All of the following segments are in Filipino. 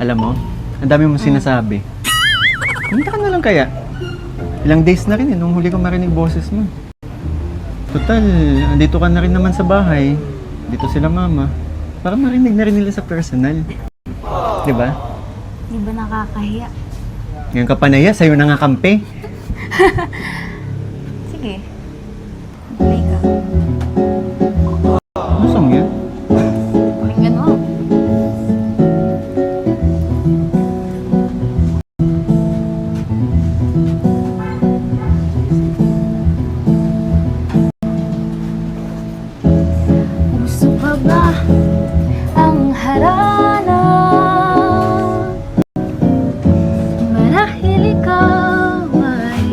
Alam mo, ang dami mong sinasabi. Punta ka na lang kaya. Ilang days na rin nung huli ko marinig boses mo. Total, andito ka na rin naman sa bahay. Dito sila mama. Para marinig na rin nila sa personal. Diba? Di ba nakakahiya? Ngayon ka panaya, sa'yo na nga kampe. Sige. Play ka. Ano song yun? Pakinggan mo. Gusto pa ba ang harana? Marahil ikaw ay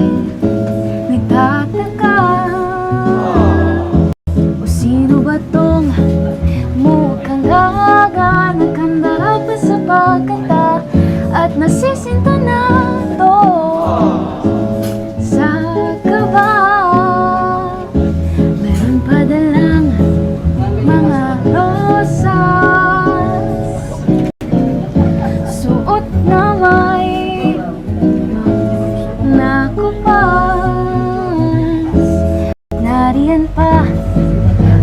nagtataka. O sino ba tong mukhang gaga, nagkanda pa sa pagkanta at nasisinta na to sa kaba. Meron pa dalang mga rosas, suot na may nakupas. Nariyan pa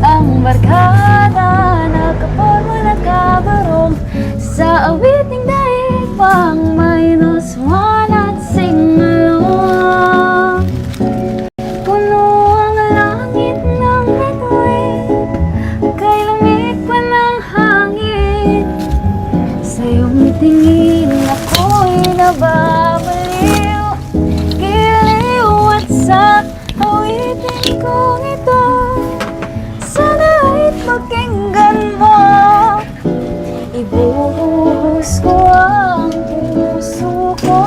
ang barkada, nakaporma nakabarong sa awiting daig pang -1 at sing along. Puno ang langit ng bituin, kay lamig pa ng hangin. Sa iyong tingin ako'y nababaliw, giliw at sa awitin kong ito. Sana ay pakinggan mo. Ibuhos ko ang puso ko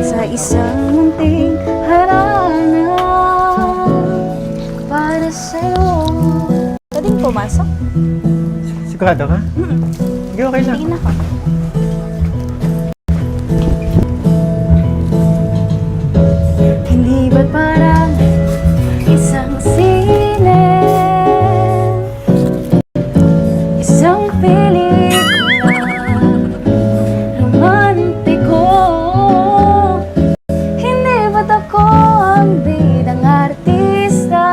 sa isang munting harana para sa'yo. Pwedeng pumasok? Sigurado ka? Sige, okay lang. Sige na ka. Hindi ba't parang isang sine, isang pelikula romantiko? Hindi ba't ako ang bidang artista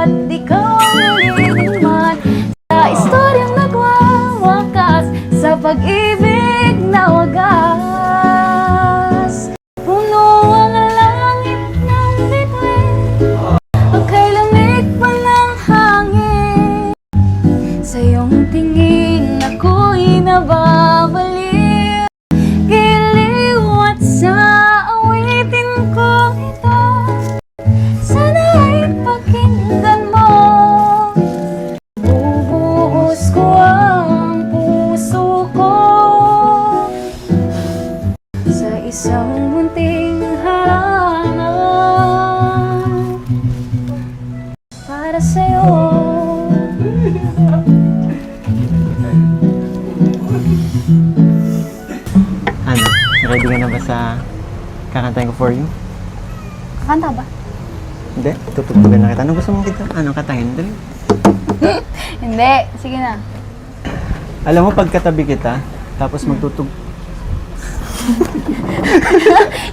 at ikaw ang nilingman sa istoryang nagwawakas sa pag-ibig na wagas? Puno ang langit ng bituin, ang kay lamig pa ng hangin. Sa iyong tingin ako'y nababaliw, giliw at sa awitin ko ito. Sana ay pakinggan mo. Bubuhos ko ang puso ko sa isang munting harana para sa'yo. Ano, ready ka na ba sa kakantahin ko for you? Kakanta ba? Hindi, tutugtugan na kita. Ano gusto mong kita? Anong kantahin? Dali. Hindi. Sige na. Alam mo, pagkatabi kita, tapos magtutug...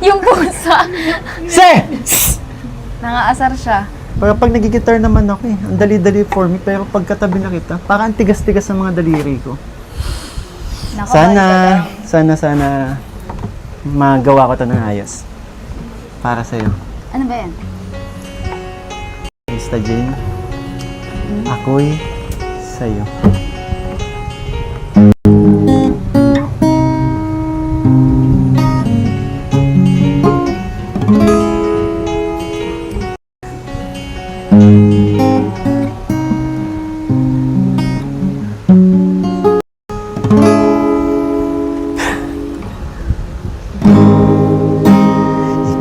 Yung pusa. Se! Nangaasar siya. Pag nagigitar naman ako eh, ang dali-dali for me, pero pagkatabi na kita, parang ang tigas-tigas sa mga daliri ko. Nako, Sana magawa ko to ng ayos. Para sa'yo. ano ba yan? Mr. Jane, ako'y sa'yo.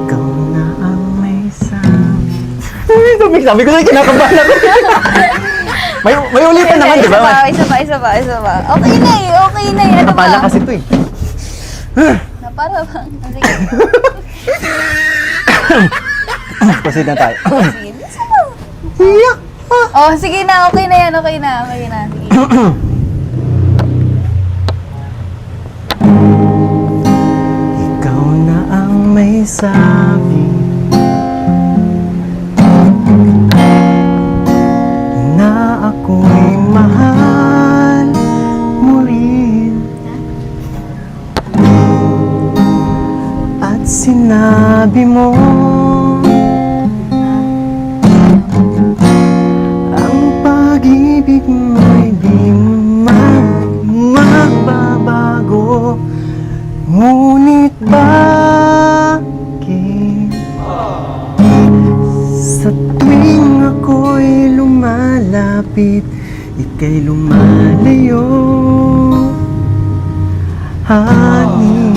Ikaw na ang may sabi ko sa'yo, kinakabahan ako. may ulitan naman, di ba? Isa pa. Okay na eh. Ano ba? Nakapala kasi ito eh. Para bang? Sige. Proceed na tayo. Sige. Bisa mo. Iyak! Oh, sige na. Okay na yan. Sige. sabi na ako'y mahal mo rin, at sinabi mo ang pag-ibig mo'y di magbabago. Ngunit bakit sa tuwing ako'y lumalapit, ika'y lumalayo, honey?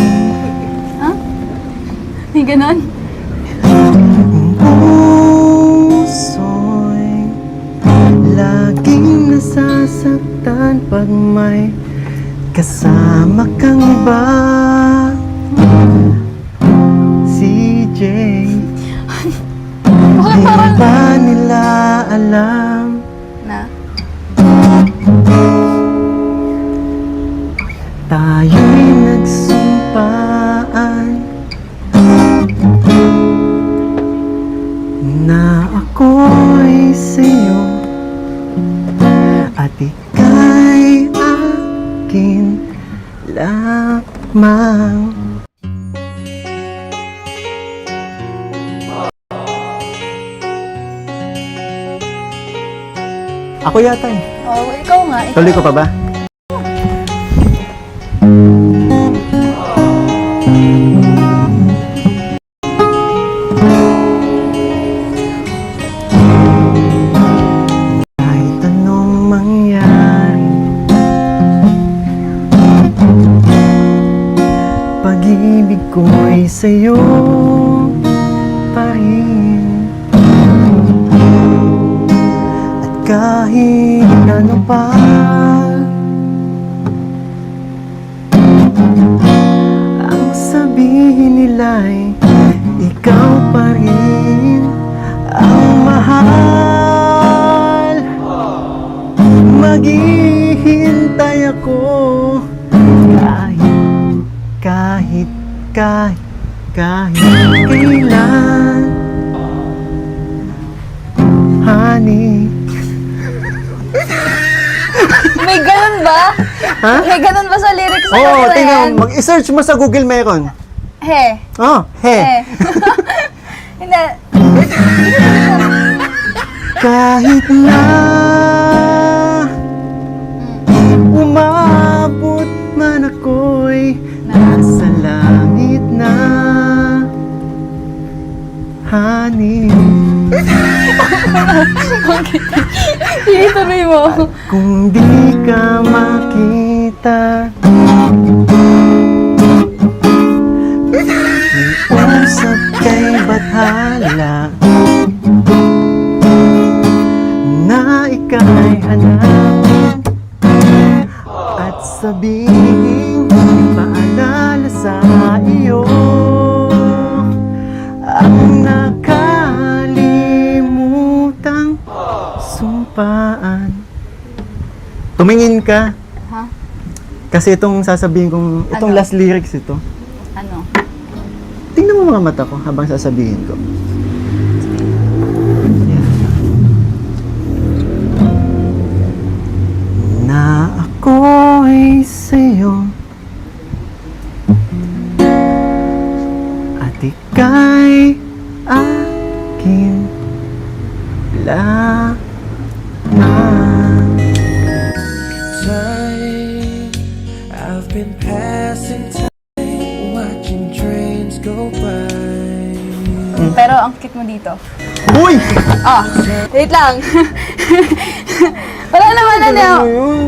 May ganon? Ang puso'y laging nasasaktan pag may kasama kang iba. CJ, Bakit di parang... ba nila alam Na? tayo'y nagsumpaan na ako'y sa'yo at ika'y akin lamang. Ako yata eh. Oh, ikaw nga. Ikaw. Tuloy ko pa ba? Kahit anong mangyari, pag-ibig ko'y sa'yo pa rin. At kahit ano pa ang sabihin nila'y ikaw pa rin ang mahal. Maghihintay ako kahit kailan, honey. May ganon ba? Ha? May ganon ba sa lyrics na Oo, kanta tingnan yan? mo. Mag-search mo sa Google meron. He. Oh, he. Hindi. Kahit na umabot man ako'y nasa langit na, honey. Sige, tuloy mo. Kung di ka makita, iusap kay bathala na ika'y hanapin at sabihin paalala sa iyo ang nakalimutang sumpaan. Tumingin ka. Ha? Kasi itong sasabihin kong, itong Ano? last lyrics ito. Ano? Tingnan mo mga mata ko habang sasabihin ko. Yan. Na ako'y sa'yo at ika'y akin lamang. Time, I've been passing time, watching trains go by. Pero ang cute mo dito. Uy! Ah, wait lang. Wala naman ano. Ano yun?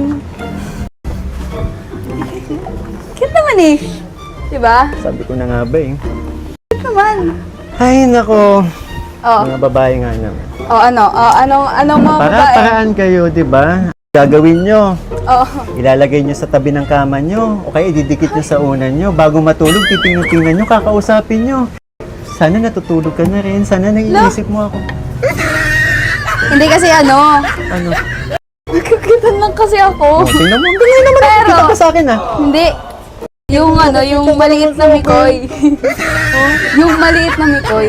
Cute naman eh. Diba? Sabi ko na nga ba eh. Cute naman. Ay nako, Oh, mga babae nga naman. oh ano? Oh, anong mga babae? Para-paraan kayo, di ba? Gagawin nyo, Oh, ilalagay nyo sa tabi ng kama nyo, o kaya ididikit nyo sa unan nyo. Bago matulog, titingnan nyo, kakausapin nyo. Sana natutulog ka na rin, sana naiisip mo ako. hindi kasi ano. Ano? Nagkakitan lang kasi ako. Oh, tingnan mo, ganyan naman Pero- nakikita ka sa akin ah. Hindi. Yung ano, yung maliit na mikoy. Yung maliit na mikoy.